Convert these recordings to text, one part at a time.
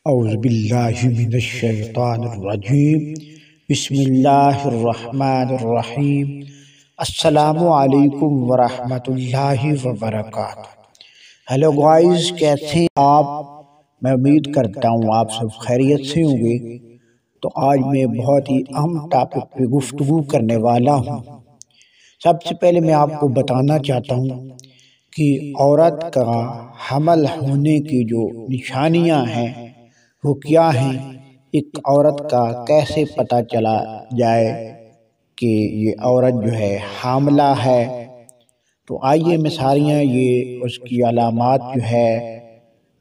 اعوذ باللہ من الشیطان الرجیم، بسم اللہ الرحمن الرحیم۔ السلام علیکم ورحمۃ اللہ وبرکاتہ۔ ہیلو گائز، کیسے ہیں آپ؟ میں امید کرتا ہوں آپ سب خیریت سے ہوں گے۔ تو آج میں بہت ہی اہم ٹاپک پہ گفتگو کرنے والا ہوں۔ سب سے پہلے میں آپ کو بتانا چاہتا ہوں کہ عورت کا حمل ہونے کی جو نشانیاں ہیں وہ کیا ہیں، ایک عورت کا کیسے پتہ چلا جائے کہ یہ عورت جو ہے حاملہ ہے۔ تو آئیے میں ساریاں یہ اس کی علامات جو ہے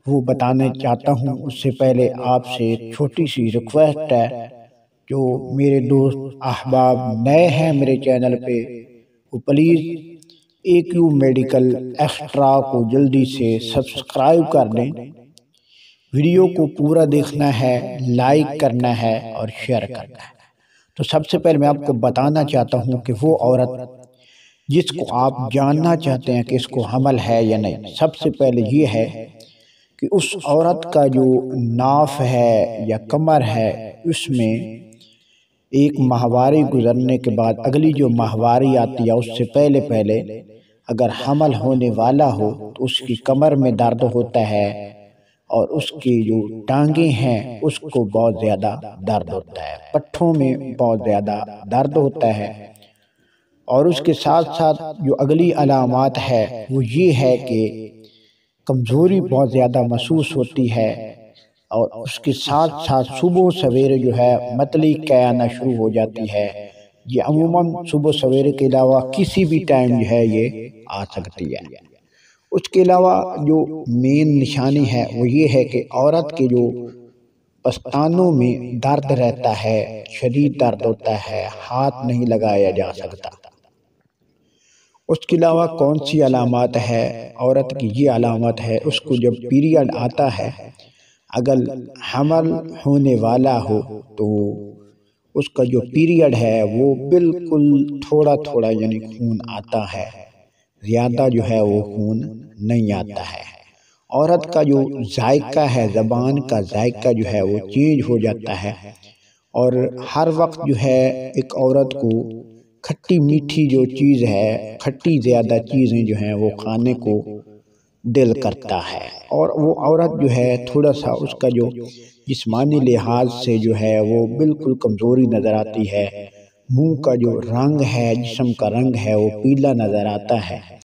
وہ بتانے چاہتا ہوں۔ اس سے پہلے آپ سے ایک چھوٹی سی ریکویسٹ ہے، جو میرے دوست احباب نئے ہیں میرے چینل پہ، وہ پلیز AQ میڈیکل ایکسٹرا کو جلدی سے سبسکرائب کر دیں۔ ویڈیو کو پورا دیکھنا ہے، لائک کرنا ہے اور شیئر کرنا ہے۔ تو سب سے پہلے میں آپ کو بتانا چاہتا ہوں کہ وہ عورت جس کو آپ جاننا چاہتے ہیں کہ اس کو حمل ہے یا نہیں، سب سے پہلے یہ ہے کہ اس عورت کا جو ناف ہے یا کمر ہے، اس میں ایک ماہواری گزرنے کے بعد اگلی جو ماہواری آتی ہے اس سے پہلے اگر حمل ہونے والا ہو تو اس کی کمر میں درد ہوتا ہے، اور اس کی جو ٹانگیں ہیں اس کو بہت زیادہ درد ہوتا ہے، پٹھوں میں بہت زیادہ درد ہوتا ہے۔ اور اس کے ساتھ ساتھ جو اگلی علامات ہے وہ یہ ہے کہ کمزوری بہت زیادہ محسوس ہوتی ہے، اور اس کے ساتھ ساتھ صبح سویرے جو ہے متلی کے آنا شروع ہو جاتی ہے۔ یہ عموماً صبح سویرے کے علاوہ کسی بھی ٹائم جو ہے یہ آ سکتی ہے۔ اس کے علاوہ جو مین نشانی ہے وہ یہ ہے کہ عورت کے جو پستانوں میں درد رہتا ہے، شدید درد ہوتا ہے، ہاتھ نہیں لگایا جا سکتا۔ اس کے علاوہ کون سی علامات ہے عورت کی؟ یہ علامت ہے اس کو جب پیریڈ آتا ہے، اگر حمل ہونے والا ہو تو اس کا جو پیریڈ ہے وہ بالکل تھوڑا تھوڑا یعنی خون آتا ہے، زیادہ جو ہے وہ خون نہیں آتا ہے۔ عورت کا جو ذائقہ ہے، زبان کا ذائقہ جو ہے وہ چینج ہو جاتا ہے، اور ہر وقت جو ہے ایک عورت کو کھٹی میٹھی جو چیز ہے، کھٹی زیادہ چیزیں جو ہیں وہ کھانے کو دل کرتا ہے۔ اور وہ عورت جو ہے تھوڑا سا اس کا جو جسمانی لحاظ سے جو ہے وہ بالکل کمزوری نظر آتی ہے، منہ کا جو رنگ ہے، جسم کا رنگ ہے وہ پیلا نظر آتا ہے،